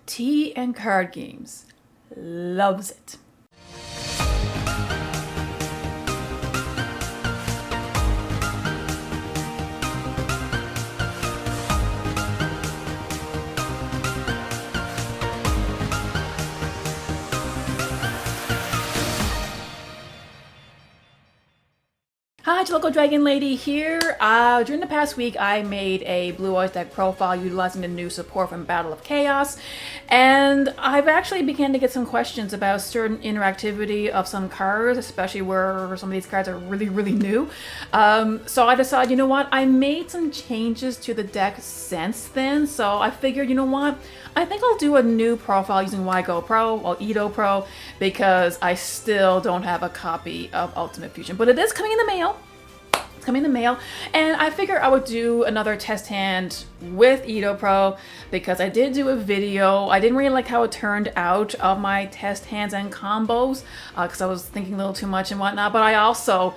Tea and card games. Loves it. Hi, it's Local Dragon Lady here. During the past week, I made a Blue Eyes deck profile utilizing the new support from Battle of Chaos, and I've actually began to get some questions about certain interactivity of some cards, especially where some of these cards are really new. So I decided, you know what, I made some changes to the deck since then, so I figured, you know what, I think I'll do a new profile using EDOpro, because I still don't have a copy of Ultimate Fusion, but it is coming in the mail. It's coming in the mail, and I figured I would do another test hand with EDOpro because I did do a video. I didn't really like how it turned out of my test hands and combos because I was thinking a little too much and whatnot, but I also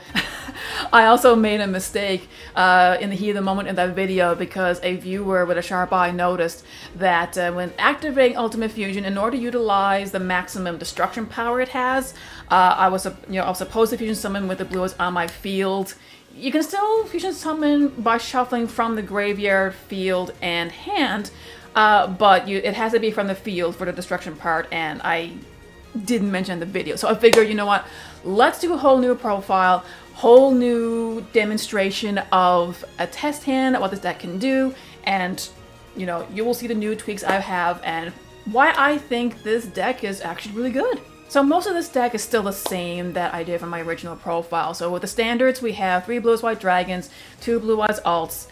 I also made a mistake in the heat of the moment in that video because a viewer with a sharp eye noticed that when activating Ultimate Fusion, in order to utilize the maximum destruction power it has, I was supposed to fusion summon with the Blue Eyes on my field. You can still fusion summon by shuffling from the graveyard, field, and hand, but it has to be from the field for the destruction part, and I didn't mention the video. So I figured, you know what, let's do a whole new profile, whole new demonstration of a test hand, what this deck can do, and you will see the new tweaks I have and why I think this deck is actually really good. So most of this deck is still the same that I did from my original profile. So with the standards, we have 3 Blue Eyes White Dragons, 2 Blue Eyes Alts.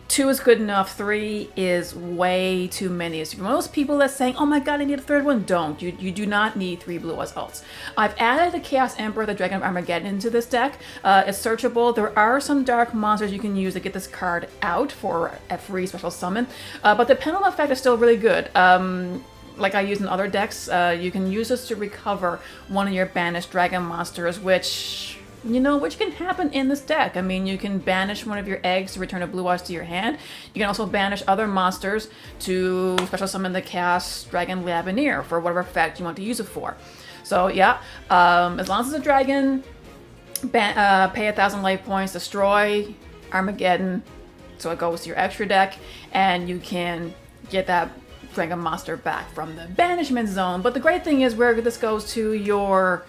2 is good enough, 3 is way too many. So for most people that's saying, oh my god, I need a third one, don't. You do not need 3 Blue Eyes Alts. I've added the Chaos Emperor, the Dragon of Armageddon into this deck. It's searchable. There are some dark monsters you can use to get this card out for a free special summon. But the pendulum effect is still really good. Like I use in other decks, you can use this to recover one of your banished dragon monsters, which can happen in this deck. I mean, you can banish one of your eggs to return a Blue Eyes to your hand. You can also banish other monsters to special summon the Chaos Dragon Labineer for whatever effect you want to use it for. So yeah, as long as it's a dragon, pay 1,000 life points, destroy Armageddon, so it goes to your extra deck, and you can get that dragon monster back from the banishment zone. But the great thing is where this goes to your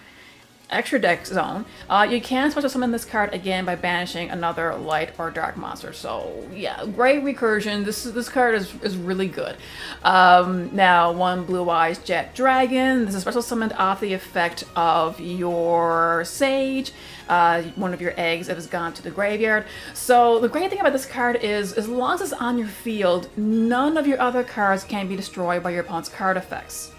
extra deck zone, you can special summon this card again by banishing another light or dark monster. So yeah, great recursion. This card is really good. Now, 1 Blue Eyes Jet Dragon. This is special summoned off the effect of your Sage, one of your eggs if it's gone to the graveyard. So the great thing about this card is, as long as it's on your field, none of your other cards can be destroyed by your opponent's card effects.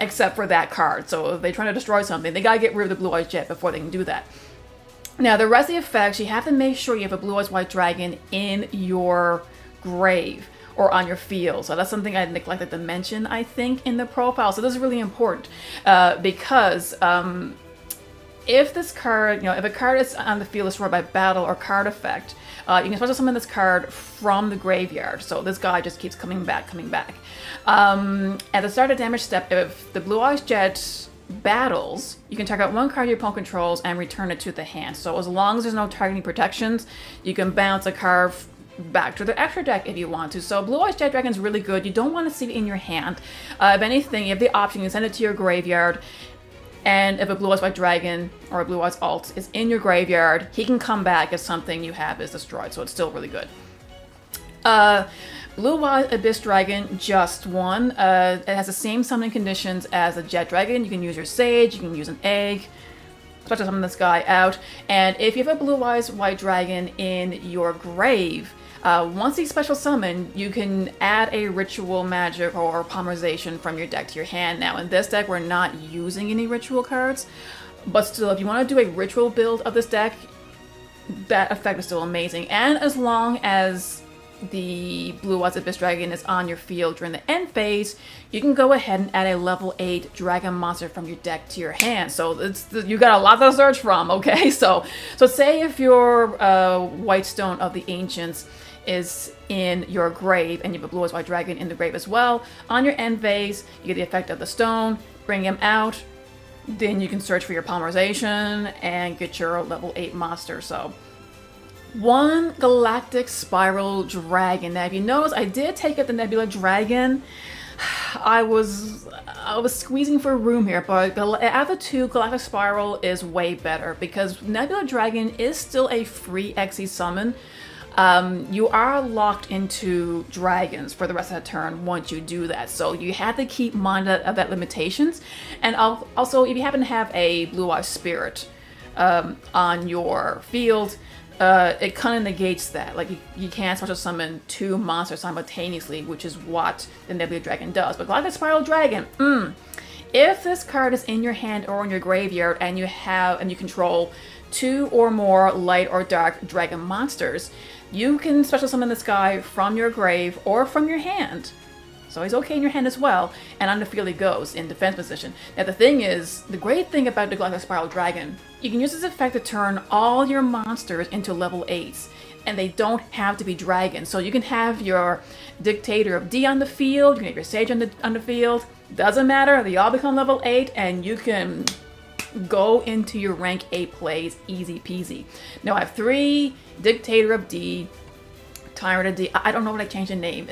Except for that card. So if they're trying to destroy something, they gotta get rid of the Blue Eyes Jet before they can do that. Now, the rest of the effects, you have to make sure you have a Blue Eyes White Dragon in your grave or on your field. So that's something I neglected to mention, I think, in the profile. So this is really important because if this card, if a card is on the field destroyed by battle or card effect, you can special summon this card from the graveyard. So this guy just keeps coming back. At the start of damage step, if the Blue Eyes Jet battles, you can target 1 card your opponent controls and return it to the hand. So as long as there's no targeting protections, you can bounce a card back to the extra deck if you want to. So Blue Eyes Jet Dragon is really good. You don't want to see it in your hand. If anything, you have the option, you can send it to your graveyard. And if a Blue Eyes White Dragon or a Blue Eyes Alt is in your graveyard, he can come back if something you have is destroyed, so it's still really good. Blue Eyes Abyss Dragon, just 1. It has the same summoning conditions as a Jet Dragon. You can use your Sage, you can use an egg, special summon this guy out. And if you have a Blue Eyes White Dragon in your grave, once he's special summoned, you can add a ritual magic or polymerization from your deck to your hand. Now, in this deck, we're not using any ritual cards, but still, if you want to do a ritual build of this deck, that effect is still amazing. And as long as the Blue Eyes Abyss Dragon is on your field during the end phase, you can go ahead and add a level 8 dragon monster from your deck to your hand. So you got a lot to search from, okay? So say if your White Stone of the Ancients is in your grave and you have a Blue Eyes White Dragon in the grave as well, on your end phase, you get the effect of the stone, bring him out, then you can search for your polymerization and get your level 8 monster. So, one Galactic Spiral Dragon. Now, if you notice, I did take up the Nebula Dragon. I was squeezing for room here, but out of the two, Galactic Spiral is way better because Nebula Dragon is still a free XE summon. You are locked into dragons for the rest of the turn once you do that, so you have to keep mind of that limitations. And also, if you happen to have a Blue Eye Spirit on your field, it kind of negates that. Like, you can't special summon 2 monsters simultaneously, which is what the Nebula Dragon does. But Galactic Spiral Dragon, if this card is in your hand or in your graveyard and you control 2 or more light or dark dragon monsters, you can special summon this guy from your grave or from your hand. So he's okay in your hand as well, and on the field he goes in defense position. Now the thing is, the great thing about the Galactic Spiral Dragon, you can use this effect to turn all your monsters into level 8s, and they don't have to be dragons. So you can have your Dictator of D on the field, you can have your Sage on the field, doesn't matter, they all become level 8, and you can go into your rank 8 plays easy peasy. Now I have 3 Dictator of D, Tyrant of D, I don't know what I changed the name,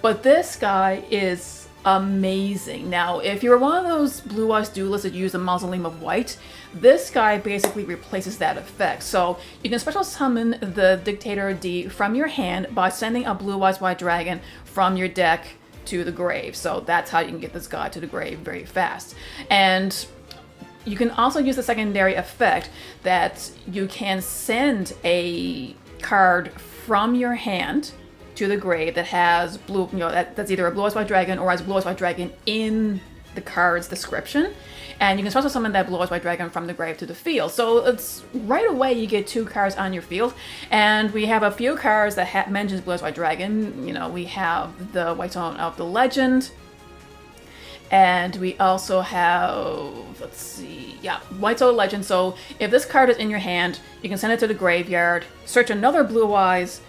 but this guy is amazing. Now, if you're one of those Blue Eyes duelists that use the Mausoleum of White, this guy basically replaces that effect. So you can special summon the Dictator of D from your hand by sending a Blue Eyes White Dragon from your deck to the grave. So that's how you can get this guy to the grave very fast. And you can also use the secondary effect that you can send a card from your hand to the grave that has blue, that's either a Blue Eyes White Dragon or has Blue Eyes White Dragon in the card's description. And you can also summon that Blue Eyes White Dragon from the grave to the field. So it's right away you get 2 cards on your field. And we have a few cards that mentions Blue Eyes White Dragon. We have the White Stone of the Legend. And we also have, White Stone Legend. So if this card is in your hand, you can send it to the graveyard, search another Blue Eyes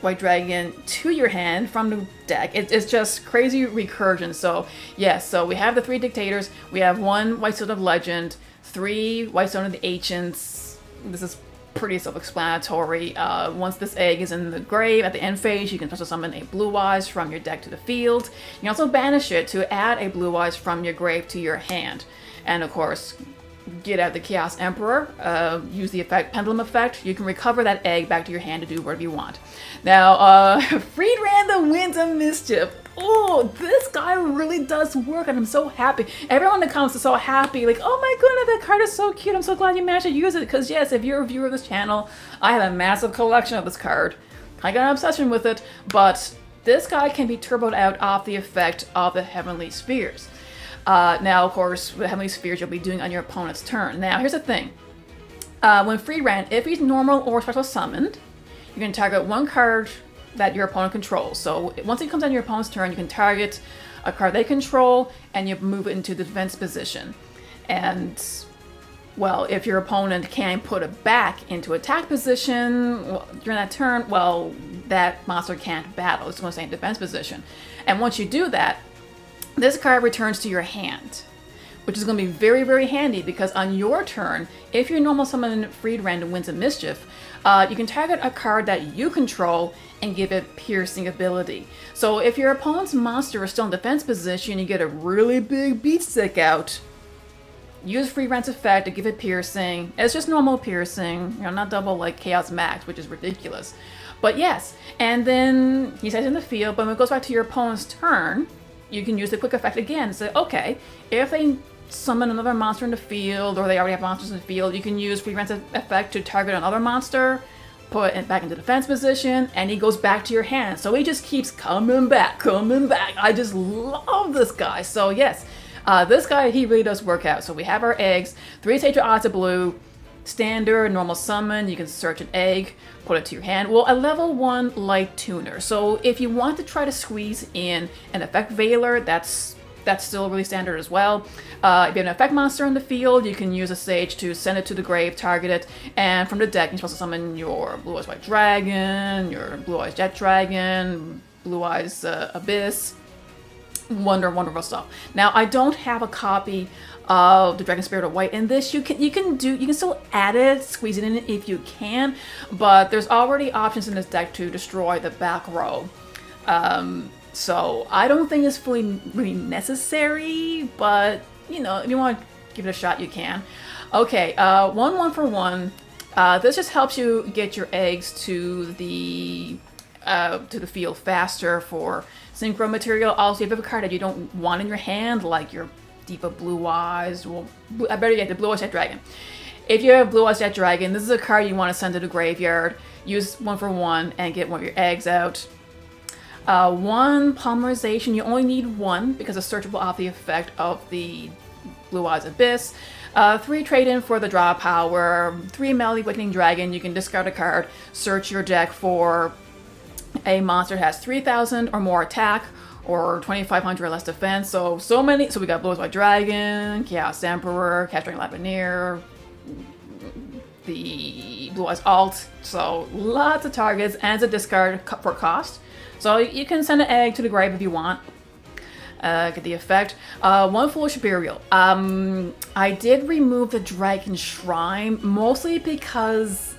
White Dragon to your hand from the deck. It's just crazy recursion. So yes, so we have the 3 Dictators, we have 1 White Stone of Legend, 3 White Stone of the Ancients. This is pretty self-explanatory. Once this egg is in the grave at the end phase, you can also summon a Blue Eyes from your deck to the field. You can also banish it to add a Blue Eyes from your grave to your hand. And of course, get out the Chaos Emperor, use the Pendulum effect. You can recover that egg back to your hand to do whatever you want. Now, Freed Random Winds of Mischief. Oh, this guy really does work, and I'm so happy. Everyone in the comments is so happy, like, oh my goodness, that card is so cute. I'm so glad you managed to use it, because yes, if you're a viewer of this channel, I have a massive collection of this card. I got an obsession with it, but this guy can be turboed out off the effect of the Heavenly Spheres. Now, of course, the Heavenly Spheres you'll be doing on your opponent's turn. Now, here's the thing. When Free Ran, if he's normal or special summoned, you can target 1 card that your opponent controls. So once it comes on your opponent's turn, you can target a card they control and you move it into the defense position. And, well, if your opponent can put it back into attack position during that turn, well, that monster can't battle. It's going to stay in defense position. And once you do that, this card returns to your hand, which is going to be very, very handy because on your turn, if your normal summon Freed Random Winds of Mischief, you can target a card that you control and give it piercing ability. So if your opponent's monster is still in defense position, you get a really big beat stick out, use Free Rand's effect to give it piercing. It's just normal piercing, not double like Chaos Max, which is ridiculous. But yes, and then he stays in the field, but when it goes back to your opponent's turn, you can use the quick effect again and say, okay, if they summon another monster in the field, or they already have monsters in the field, you can use Free Rand's effect to target another monster, put it back into defense position, and he goes back to your hand. So he just keeps coming back. I just love this guy. So yes, this guy, he really does work out. So we have our eggs, 3 Sacred Odds of Blue, standard, normal summon, you can search an egg, put it to your hand. Well, a level 1 light tuner. So if you want to try to squeeze in an effect veiler, that's that's still really standard as well. If you have an effect monster in the field, you can use a Sage to send it to the grave, target it, and from the deck you're supposed to summon your Blue Eyes White Dragon, your Blue Eyes Jet Dragon, Blue Eyes Abyss. Wonderful stuff. Now, I don't have a copy of the Dragon Spirit of White in this. You can still add it, squeeze it in if you can, but there's already options in this deck to destroy the back row. So I don't think it's really necessary, but you know, if you want to give it a shot, you can. Okay, 1 for 1. This just helps you get your eggs to the field faster for synchro material. Also, if you have a card that you don't want in your hand, like your Deepa Blue Eyes, well, I better get the Blue Eyes Jet Dragon. If you have Blue Eyes Jet Dragon, this is a card you want to send to the graveyard. Use 1 for 1 and get one of your eggs out. 1 polymerization, you only need 1 because it's searchable off the effect of the Blue Eyes Abyss. 3 trade-in for the draw power. 3 Melody Awakening Dragon, you can discard a card, search your deck for a monster that has 3,000 or more attack or 2,500 or less defense. So we got Blue Eyes White Dragon, Chaos Emperor, Cat Dragon Lapineer, the Blue Eyes Alt. So lots of targets, and it's a discard for cost. So you can send an egg to the grave if you want. Get the effect. 1 Foolish Burial. I did remove the Dragon Shrine, mostly because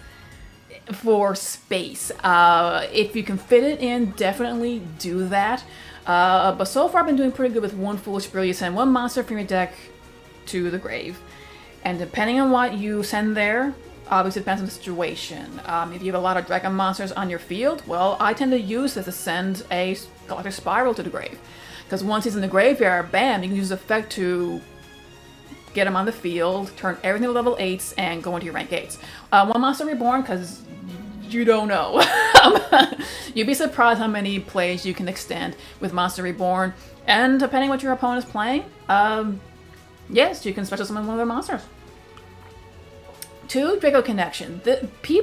for space. If you can fit it in, definitely do that. But so far I've been doing pretty good with 1 Foolish Burial. You send 1 monster from your deck to the grave. And depending on what you send there, obviously it depends on the situation. If you have a lot of dragon monsters on your field, well, I tend to use this to send a Galactic Spiral to the grave. Because once he's in the graveyard, bam, you can use the effect to get him on the field, turn everything to level 8s, and go into your rank 8s. 1 Monster Reborn, because you don't know. You'd be surprised how many plays you can extend with Monster Reborn. And depending what your opponent is playing, yes, you can special summon one of their monsters. 2 Draco Connection.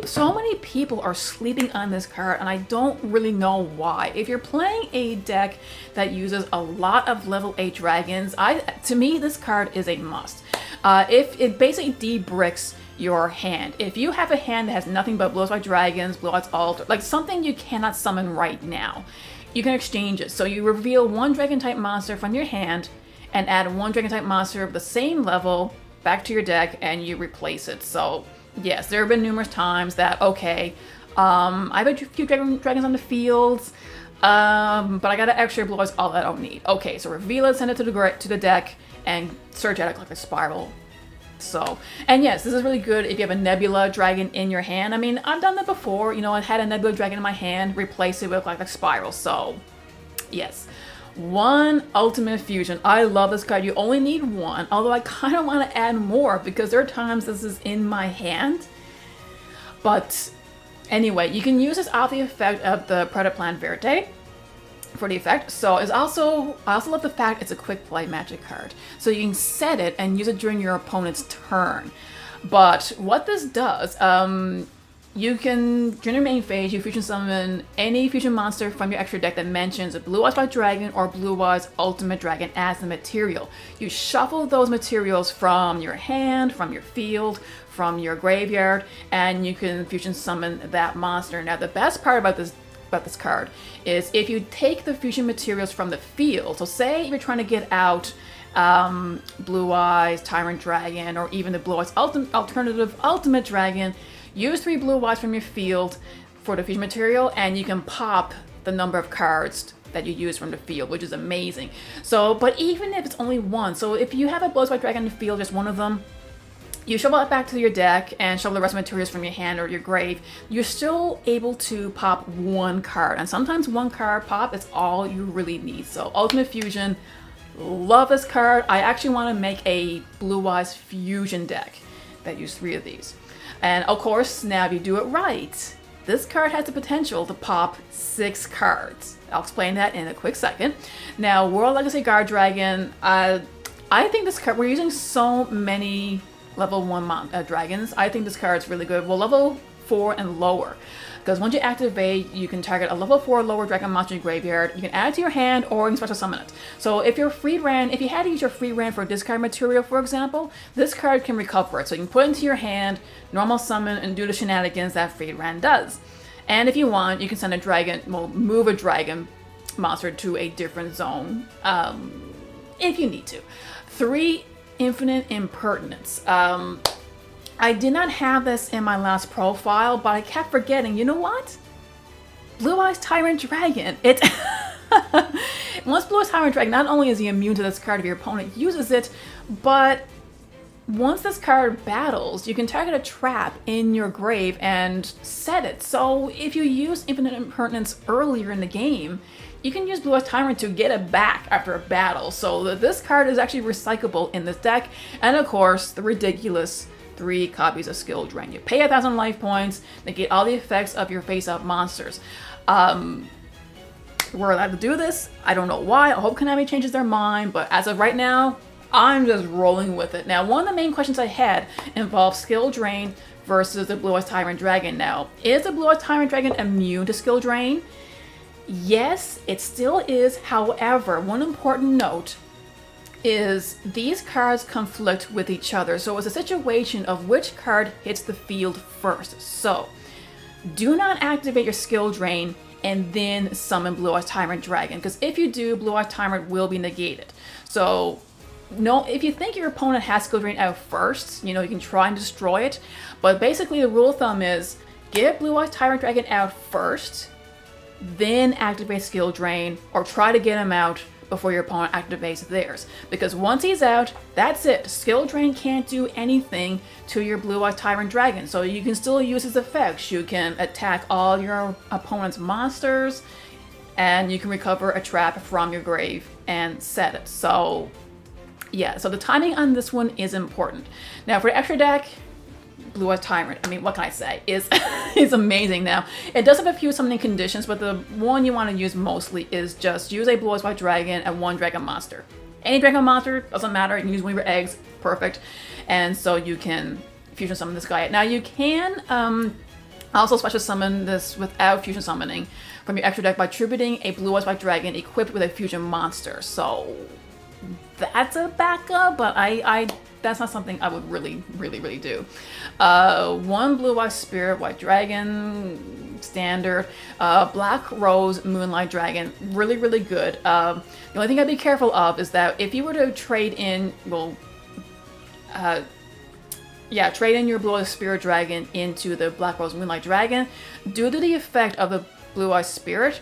So many people are sleeping on this card, and I don't really know why. If you're playing a deck that uses a lot of level 8 dragons, to me this card is a must. If it basically de-bricks your hand. If you have a hand that has nothing but Blue Eyes White Dragons, Blue Eyes Altar, like something you cannot summon right now, you can exchange it. So you reveal 1 dragon type monster from your hand and add 1 dragon type monster of the same level back to your deck, and you replace it. So yes, there have been numerous times that, okay, I have a few dragons on the field, but I got an extra Blue Eyes all I don't need. Okay, so reveal it, send it to the deck, and search at it like a spiral. So, and yes, this is really good if you have a Nebula Dragon in your hand. I mean, I've done that before. You know, I had a Nebula Dragon in my hand, replace it with like a spiral. So, yes. 1 Ultimate Fusion. I love this card. You only need 1, although I kind of want to add more because there are times this is in my hand. But anyway, you can use this off the effect of the Predaplan Verde for the effect. So I also love the fact it's a quick play magic card. So you can set it and use it during your opponent's turn. But what this does, you can, during your main phase, you fusion summon any fusion monster from your extra deck that mentions a Blue Eyes White Dragon or Blue Eyes Ultimate Dragon as the material. You shuffle those materials from your hand, from your field, from your graveyard, and you can fusion summon that monster. Now, the best part about this card is if you take the fusion materials from the field, so say you're trying to get out Blue Eyes Tyrant Dragon or even the Blue Eyes Alternative Ultimate Dragon, use 3 Blue Eyes from your field for the fusion material, and you can pop the number of cards that you use from the field, which is amazing. So, but even if it's only 1, so if you have a Blue Eyes White Dragon in the field, just 1 of them, you shovel it back to your deck and shovel the rest of the materials from your hand or your grave, you're still able to pop 1 card. And sometimes 1 card pop is all you really need. So Ultimate Fusion, love this card. I actually want to make a Blue Eyes Fusion deck that use 3 of these. And of course, now if you do it right, this card has the potential to pop 6 cards. I'll explain that in a quick second. Now, World Legacy Guard Dragon, I think this card, we're using so many level 1 dragons. I think this card is really good. Well, level 4 and lower. because once you activate, you can target a level 4 lower dragon monster in your graveyard. You can add it to your hand, or you can special summon it. So if you're free ran, if you had to use your free ran for discard material, for example, this card can recover it. So you can put it into your hand, normal summon, and do the shenanigans that free ran does. And if you want, you can send a dragon, well, move a dragon monster to a different zone, if you need to. 3, Infinite Impertinence. I did not have this in my last profile, but I kept forgetting, you know what? Blue Eyes Tyrant Dragon. Once Blue Eyes Tyrant Dragon, not only is he immune to this card if your opponent uses it, but once this card battles, you can target a trap in your grave and set it. So if you use Infinite Impertinence earlier in the game, you can use Blue Eyes Tyrant to get it back after a battle. So this card is actually recyclable in this deck. And of course, the ridiculous 3 copies of Skill Drain. You pay 1,000 life points, negate all the effects of your face-up monsters. We're allowed to do this. I don't know why. I hope Konami changes their mind, but as of right now, I'm just rolling with it. Now, one of the main questions I had involved Skill Drain versus the Blue Eyes Tyrant Dragon. Now, is the Blue Eyes Tyrant Dragon immune to Skill Drain? Yes, it still is. However, one important note is these cards conflict with each other. So it's a situation of which card hits the field first. So do not activate your Skill Drain and then summon Blue Eyes Tyrant Dragon, because if you do, Blue Eyes Tyrant will be negated. So no, if you think your opponent has Skill Drain out first, you can try and destroy it. But basically the rule of thumb is get Blue Eyes Tyrant Dragon out first, then activate Skill Drain, or try to get him out before your opponent activates theirs. Because once he's out, that's it. Skill Drain can't do anything to your Blue Eyes Tyrant Dragon. So you can still use his effects. You can attack all your opponent's monsters, and you can recover a trap from your grave and set it. So yeah, so the timing on this one is important. Now for the extra deck, Blue Eyes Tyrant, I mean, what can I say, is amazing. Now, it does have a few summoning conditions, but the one you want to use mostly is just use a Blue Eyes White Dragon and 1 dragon monster. Any dragon monster, doesn't matter, you can use one of your eggs, perfect. And so you can fusion summon this guy. Now you can also special summon this without fusion summoning from your extra deck by attributing a Blue Eyes White Dragon equipped with a fusion monster. So that's a backup, but that's not something I would really do. 1 Blue Eyes Spirit White Dragon, standard. Black Rose Moonlight Dragon, really good. The only thing I'd be careful of is that if you were to trade in, trade in your Blue Eyes Spirit Dragon into the Black Rose Moonlight Dragon, due to the effect of the Blue Eyes Spirit,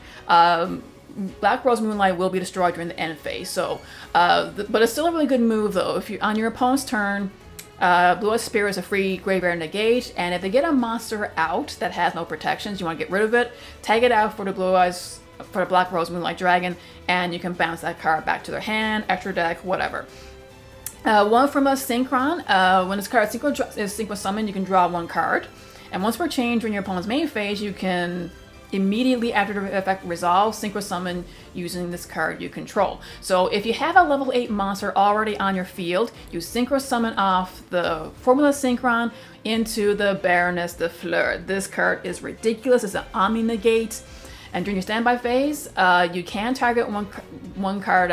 Black Rose Moonlight will be destroyed during the end phase. So, but it's still a really good move though. If you on your opponent's turn, Blue Eyes Spirit is a free graveyard negate, and if they get a monster out that has no protections, you want to get rid of it, tag it out for the Black Rose Moonlight Dragon, and you can bounce that card back to their hand, extra deck, whatever. 1 from a Synchron. When this card is synchro summoned, you can draw 1 card, and once per chain during your opponent's main phase, you can immediately after the effect resolves, synchro summon using this card you control. So if you have a level 8 monster already on your field, you synchro summon off the Formula Synchron into the Baroness de Fleur. This card is ridiculous. It's an Omni negate. And during your standby phase, you can target one card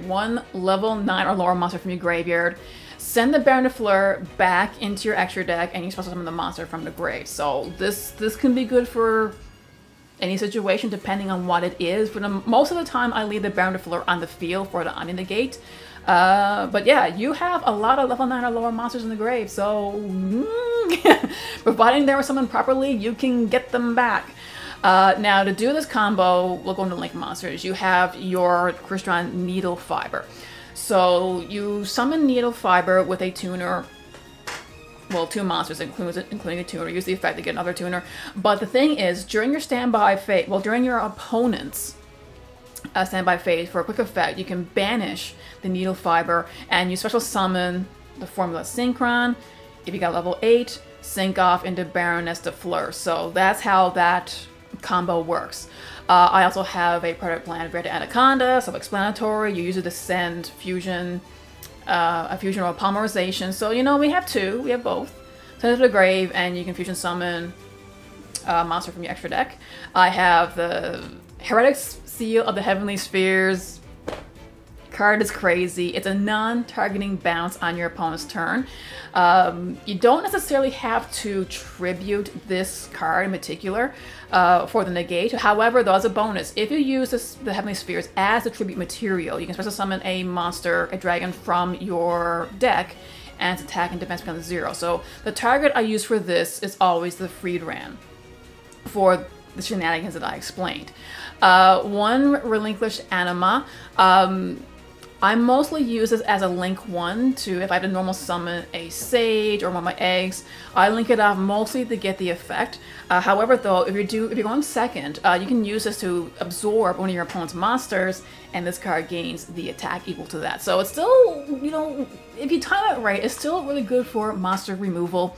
one level 9 or lower monster from your graveyard. Send the Baron de Fleur back into your extra deck, and you special summon the monster from the grave. So this can be good for any situation depending on what it is. For most of the time I leave the Baron de Fleur on the field for the Omni negate. But yeah, you have a lot of level 9 or lower monsters in the grave, so providing they were summoned properly, you can get them back. Now to do this combo, we'll go into Link monsters. You have your Crystron Needle Fiber. So you summon Needle Fiber with a tuner. Well, 2 monsters, including a tuner. Use the effect to get another tuner. But the thing is, during your standby phase, during your opponent's standby phase, for a quick effect, you can banish the Needle Fiber, and you special summon the Formula Synchron. If you got level 8, sync off into Baroness de Fleur. So that's how that combo works. I also have a Predator Plant Red Anaconda, self-explanatory. You use it to send fusion. A fusion or a polymerization. So, we have 2. We have both. Send it to the grave, and you can fusion summon monster from your extra deck. I have the Heretic Seal of the Heavenly Spheres. Card is crazy. It's a non-targeting bounce on your opponent's turn. You don't necessarily have to tribute this card in particular for the negate. However, though, as a bonus, if you use the Heavenly Spheres as a tribute material, you can special summon a monster, a dragon from your deck, and its attack and defense becomes 0. So the target I use for this is always the Freedran for the shenanigans that I explained. One Relinquished Anima. I mostly use this as a link 1 to, if I have to normal summon a Sage or one of my eggs, I link it off mostly to get the effect. However, though, if you're going second, you can use this to absorb one of your opponent's monsters, and this card gains the attack equal to that. So it's still, you know, if you time it right, it's still really good for monster removal.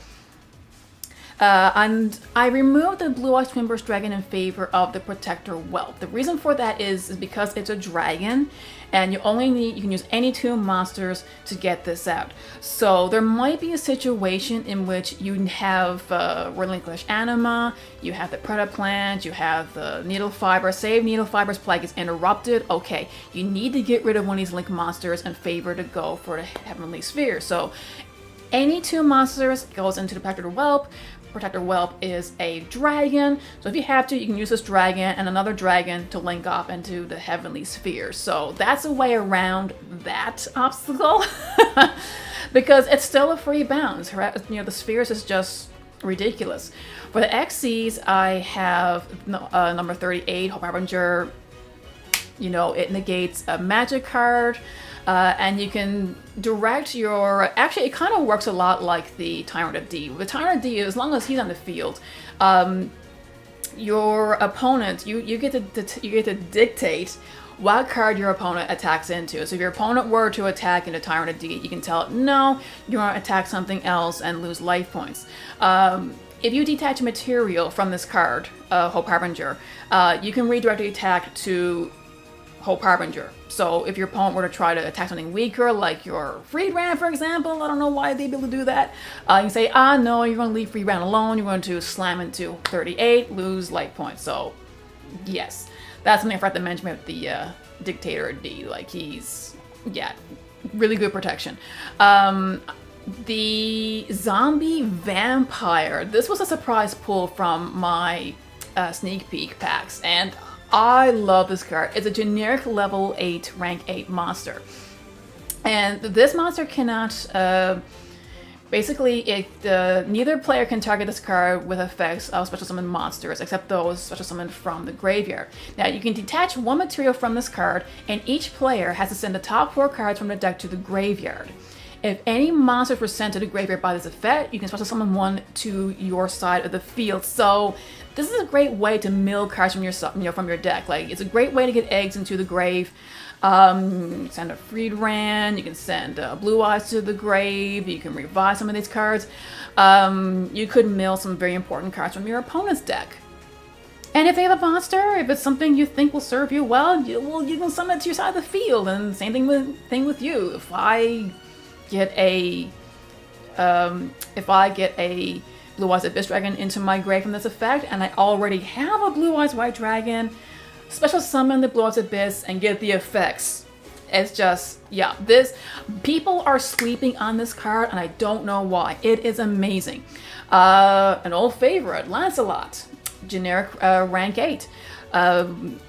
And I removed the Blue Eyes Twin Burst Dragon in favor of the Protector Whelp. The reason for that is because it's a dragon, and you can use any 2 monsters to get this out. So there might be a situation in which you have Relinquished Anima, you have the Predaplant, you have the Needle Fiber. Say if Needle Fiber's Plague is interrupted, okay, you need to get rid of one of these link monsters and favor to go for the Heavenly Sphere. So any 2 monsters goes into the Protector Whelp. Protector Whelp is a dragon, so if you have to, you can use this dragon and another dragon to link off into the Heavenly Sphere. So that's a way around that obstacle, because it's still a free bounce. You know, the spheres is just ridiculous. For the XCs, I have number 38, Hope Harbinger. You know, it negates a magic card. And you can direct your... Actually, it kind of works a lot like the Tyrant of D. With Tyrant of D, as long as he's on the field, your opponent, you get to dictate what card your opponent attacks into. So if your opponent were to attack into Tyrant of D, you can tell it, no, you want to attack something else and lose life points. If you detach material from this card, Hope Harbinger, you can redirect the attack to Hope Harbinger. So if your opponent were to try to attack something weaker, like your Freedran, for example, I don't know why they'd be able to do that. You can say, no, you're going to leave Freedran alone. You're going to slam into 38, lose life points. So, yes, that's something I forgot to mention about the Dictator D. Like, he's, yeah, really good protection. The Zombie Vampire. This was a surprise pull from my sneak peek packs, and I love this card. It's a generic level 8, rank 8 monster. And this monster cannot, basically, neither player can target this card with effects of special summon monsters, except those special summoned from the graveyard. Now, you can detach 1 material from this card, and each player has to send the top 4 cards from the deck to the graveyard. If any monsters were sent to the graveyard by this effect, you can special summon 1 to your side of the field. So this is a great way to mill cards from your deck. Like, it's a great way to get eggs into the grave. You can send a Freedran, you can send Blue Eyes to the grave, you can revive some of these cards. You could mill some very important cards from your opponent's deck. And if they have a monster, if it's something you think will serve you well, you can summon it to your side of the field. And same thing with you. If I get a Blue Eyes Abyss Dragon into my grave from this effect, and I already have a Blue Eyes White Dragon, special summon the Blue Eyes Abyss and get the effects. It's just, yeah, people are sleeping on this card, and I don't know why. It is amazing. An old favorite, Lancelot, generic rank 8.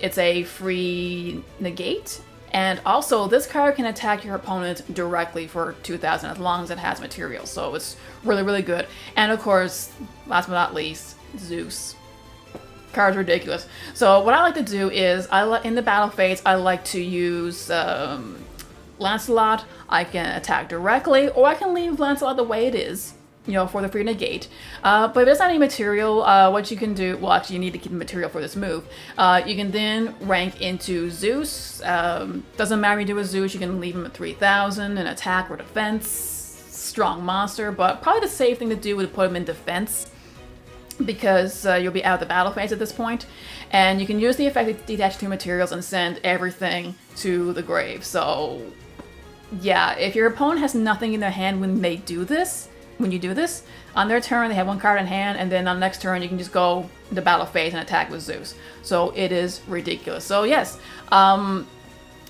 It's a free negate. And also, this card can attack your opponent directly for 2,000 as long as it has material. So it's really, really good. And of course, last but not least, Zeus. Card's ridiculous. So what I like to do is, in the battle phase, I like to use Lancelot. I can attack directly, or I can leave Lancelot the way it is, you know, for the free negate. But if there's not any material, what you can do, well, actually you need to keep the material for this move. You can then rank into Zeus. Doesn't matter if you do a Zeus, you can leave him at 3,000 in attack or defense. Strong monster, but probably the safe thing to do would put him in defense, because you'll be out of the battle phase at this point. And you can use the effect to detach 2 materials and send everything to the grave. So yeah, if your opponent has nothing in their hand when they do this, when you do this, on their turn they have one card in hand, and then on the next turn you can just go the battle phase and attack with Zeus. So it is ridiculous. So yes,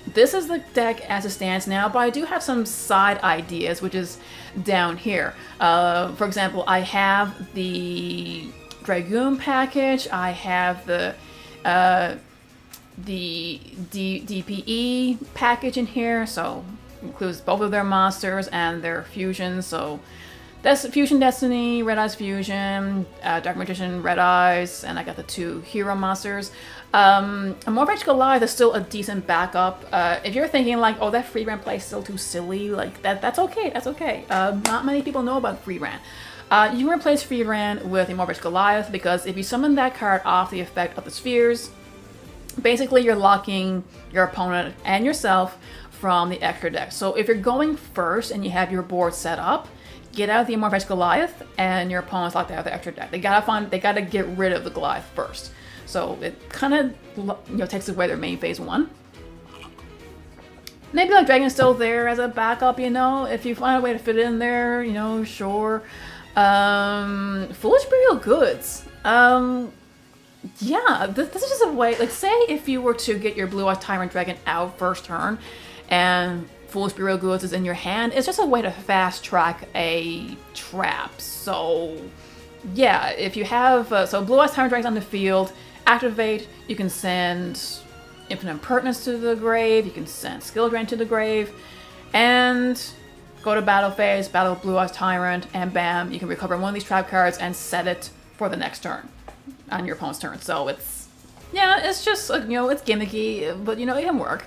this is the deck as it stands now, but I do have some side ideas, which is down here. For example, I have the Dragoon package, I have the DPE package in here, so includes both of their monsters and their fusions. So that's Fusion Destiny, Red Eyes Fusion, Dark Magician, Red Eyes, and I got the 2 hero monsters. Amorphous Goliath is still a decent backup. If you're thinking like, oh, that free rant play is still too silly, like that's okay, that's okay. Not many people know about free rant. You can replace free rant with Amorphous Goliath, because if you summon that card off the effect of the spheres, basically you're locking your opponent and yourself from the extra deck. So if you're going first and you have your board set up, get out the Amorphous Goliath and your opponent's locked out of the extra deck. They gotta get rid of the Goliath first. So it kind of takes away their main phase 1. Maybe like Dragon's still there as a backup, if you find a way to fit it in there, sure. Foolish Burial Goods. Yeah, this is just a way, like say if you were to get your Blue Eyes Tyrant Dragon out first turn and Foolish Burial Goods is in your hand, it's just a way to fast track a trap. So yeah, if you have, so Blue Eyes Tyrant Dragon's on the field, activate, you can send Infinite Impertinence to the grave, you can send Skill Drain to the grave, and go to battle phase, battle with Blue Eyes Tyrant, and bam, you can recover one of these trap cards and set it for the next turn on your opponent's turn. So it's, yeah, it's just, it's gimmicky, but it can work.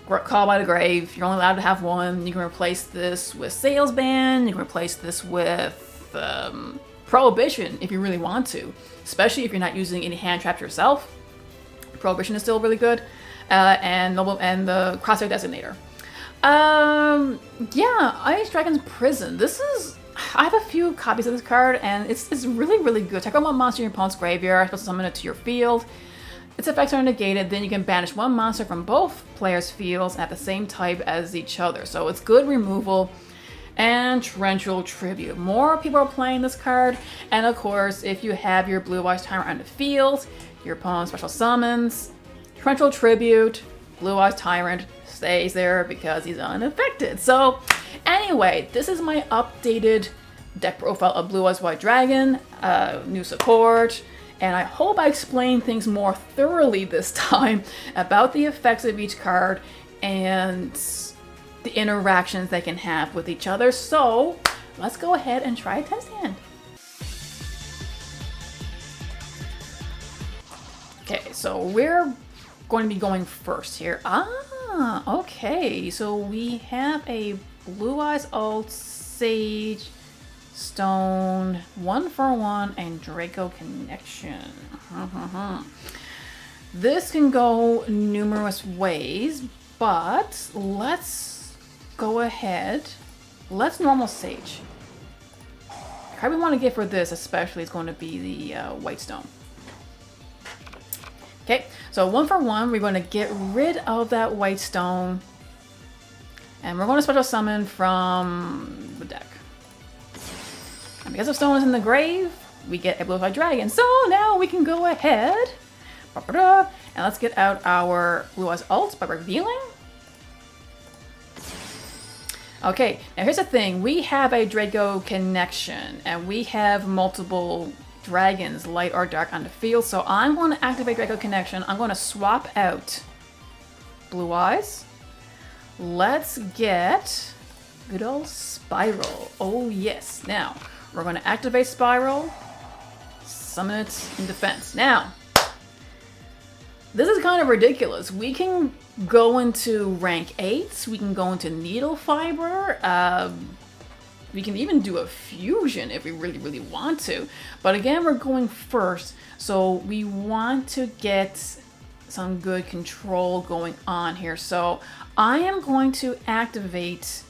Call by the Grave, you're only allowed to have one. You can replace this with Salesman, you can replace this with Prohibition if you really want to, especially if you're not using any hand traps yourself. Prohibition is still really good, and the Crosshair Designator. Yeah, Ice Dragon's Prison. I have a few copies of this card, and it's really, really good. Check out one monster in your opponent's graveyard, supposed to summon it to your field. Its effects are negated, then you can banish one monster from both players' fields at the same type as each other. So it's good removal. And Torrential Tribute. More people are playing this card, and of course, if you have your Blue Eyes Tyrant on the field, your opponent special summons, Torrential Tribute, Blue Eyes Tyrant stays there because he's unaffected. So anyway, this is my updated deck profile of Blue Eyes White Dragon, new support, and I hope I explained things more thoroughly this time about the effects of each card and the interactions they can have with each other. So let's go ahead and try a test hand. Okay, so we're going to be going first here. Okay, so we have a Blue Eyes Alt, Sage, Stone, 1-for-1, and Draco Connection. This can go numerous ways, but let's go ahead. Let's normal Sage. The card we want to get for this especially is going to be the White Stone. Okay, so 1-for-1, we're going to get rid of that White Stone, and we're going to special summon from the deck. And because the stone is in the grave, we get a Blue Eyes Dragon. So now we can go ahead, and let's get out our Blue Eyes Alt by revealing. Okay, now here's the thing. We have a Draco Connection, and we have multiple dragons, light or dark, on the field. So I'm going to activate Draco Connection. I'm going to swap out Blue Eyes. Let's get good old Spiral. Oh yes. Now we're going to activate Spiral, summon it in defense. Now this is kind of ridiculous. We can go into rank 8s. We can go into Needle Fiber. We can even do a fusion if we really, really want to. But again, we're going first, so we want to get some good control going on here. So I am going to activate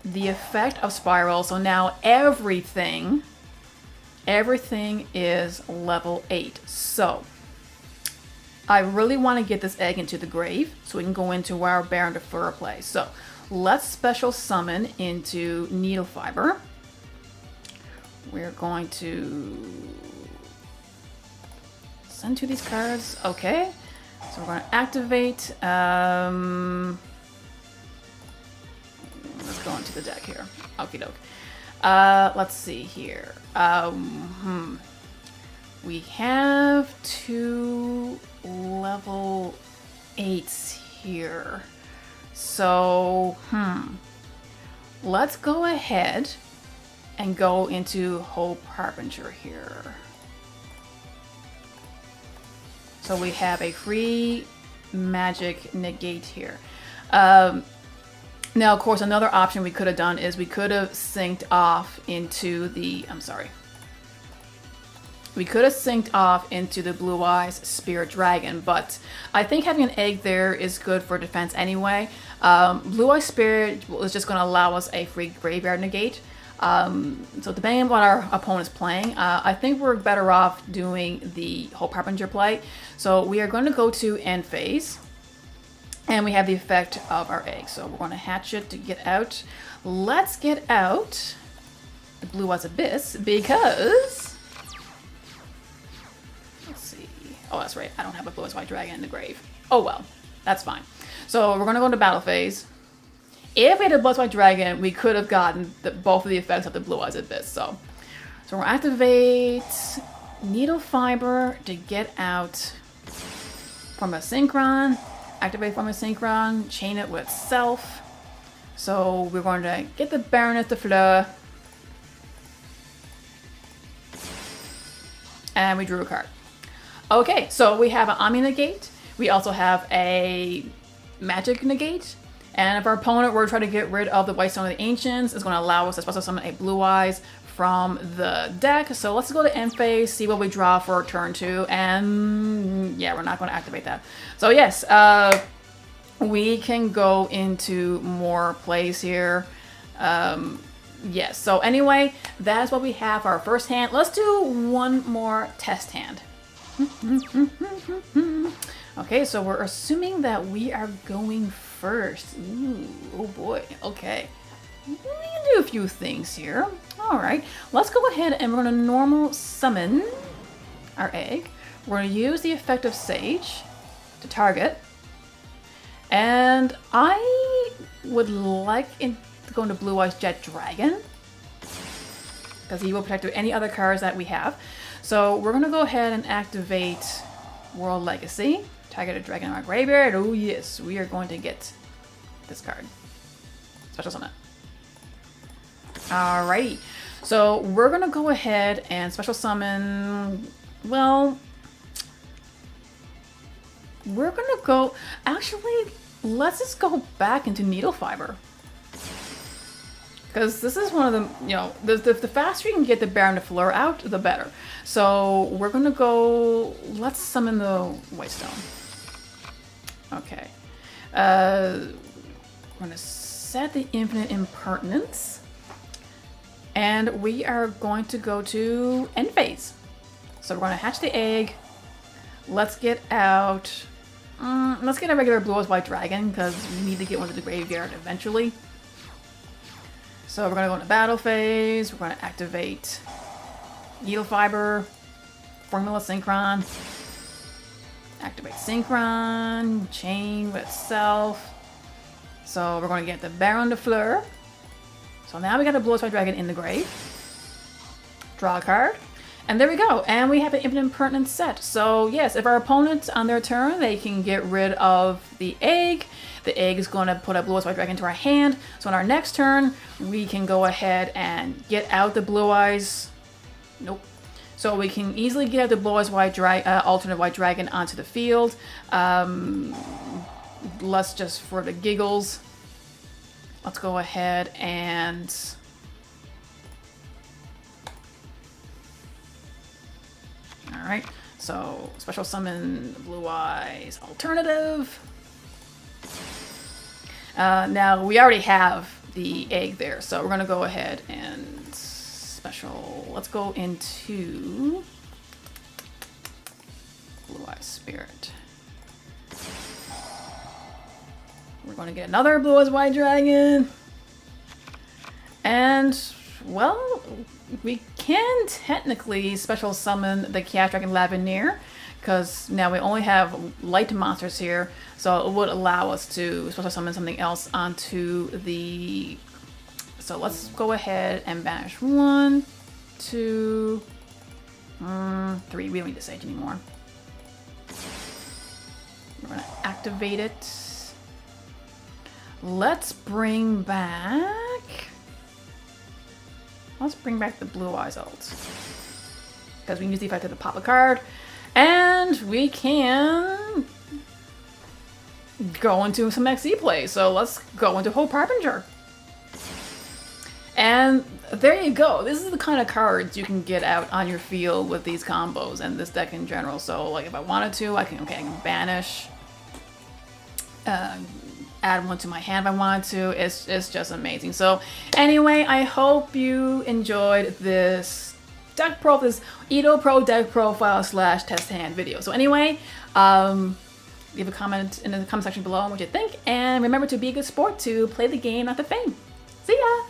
the effect of Spiral. So now everything is level 8. So I really want to get this egg into the grave so we can go into our Baron de Fur play. So let's special summon into Needle Fiber. We're going to send 2 of these cards. Okay. So we're going to activate. Let's go into the deck here. Okie doke. Let's see here. We have 2 level 8s here. So, let's go ahead and go into Hope Harbinger here. So we have a free magic negate here. Now, of course, another option we could have done is we could have synced off into the, we could have synced off into the Blue Eyes Spirit Dragon, but I think having an egg there is good for defense anyway. Blue Eyes Spirit is just going to allow us a free graveyard negate. So depending on what our opponent's playing, I think we're better off doing the Hope Harbinger play. So we are going to go to end phase. And we have the effect of our egg. So we're going to hatch it to get out. Let's get out the Blue Eyes Abyss because... Let's see. Oh, that's right. I don't have a Blue Eyes White Dragon in the grave. Oh, well. That's fine. So we're going to go into battle phase. If we had a Blue Eyes White Dragon, we could have gotten both of the effects of the Blue Eyes Abyss. So we'll activate Needle Fiber to get out from a Synchron. Activate from a Synchron, chain it with Self. So we're going to get the Baroness de Fleur. And we drew a card. Okay, so we have an Omni Negate. We also have a Magic Negate. And if our opponent were to try to get rid of the White Stone of the Ancients, it's going to allow us to special summon a Blue Eyes from the deck. So let's go to end phase, see what we draw for turn 2, and yeah, we're not going to activate that. So yes, we can go into more plays here. Yes, so anyway, that's what we have for our first hand. Let's do one more test hand. Okay, so we're assuming that we are going first. Ooh, oh boy, okay. We can do a few things here. All right, let's go ahead and we're going to normal summon our egg. We're going to use the effect of Sage to target. And I would like to go into Blue Eyes Jet Dragon because he will protect any other cards that we have. So we're going to go ahead and activate World Legacy. Target a dragon in our graveyard. Oh yes, we are going to get this card. Special summon. Alrighty, so we're gonna go ahead and special summon, well, we're gonna go, actually, let's just go back into Needle Fiber. Because this is one of the, you know, the faster you can get the Baron de Fleur out, the better. So we're gonna go, let's summon the White Stone. Okay. We're gonna set the Infinite Impertinence. And we are going to go to end phase. So we're going to hatch the egg. Let's get out. Let's get a regular Blue Eyes White Dragon because we need to get one to the graveyard eventually. So we're going to go into battle phase. We're going to activate Needle Fiber, Formula Synchron, activate Synchron, chain with Self. So we're going to get the Baron de Fleur. So now we got a Blue Eyes White Dragon in the grave. Draw a card. And there we go. And we have an Infinite Impertinence set. So yes, if our opponent on their turn, they can get rid of the egg. The egg is going to put a Blue Eyes White Dragon into our hand. So on our next turn, we can go ahead and get out the Blue Eyes. Nope. So we can easily get out the Blue Eyes White alternate White Dragon onto the field. Let's just, for the giggles, let's go ahead and all right, so special summon Blue Eyes Alternative. Now we already have the egg there, so we're gonna go ahead and special, let's go into Blue Eyes Spirit. We're going to get another Blue Eyes White Dragon. And well, we can technically special summon the Chaos Dragon Lavineer, because now we only have light monsters here, so it would allow us to special summon something else onto the... So let's go ahead and banish 1, 2, 3. We don't need the Sage anymore. We're gonna activate it. Let's bring back the Blue Eyes ult, because we can use the effect to pop a card, and we can go into some XE play. So let's go into Hope Harbinger. And there you go. This is the kind of cards you can get out on your field with these combos and this deck in general. So like if I wanted to, I can banish, add one to my hand if I wanted to. It's just amazing. So anyway, I hope you enjoyed this this EDOpro deck profile / test hand video. So anyway, leave a comment in the comment section below on what you think, and remember to be a good sport, to play the game, not the fame. See ya!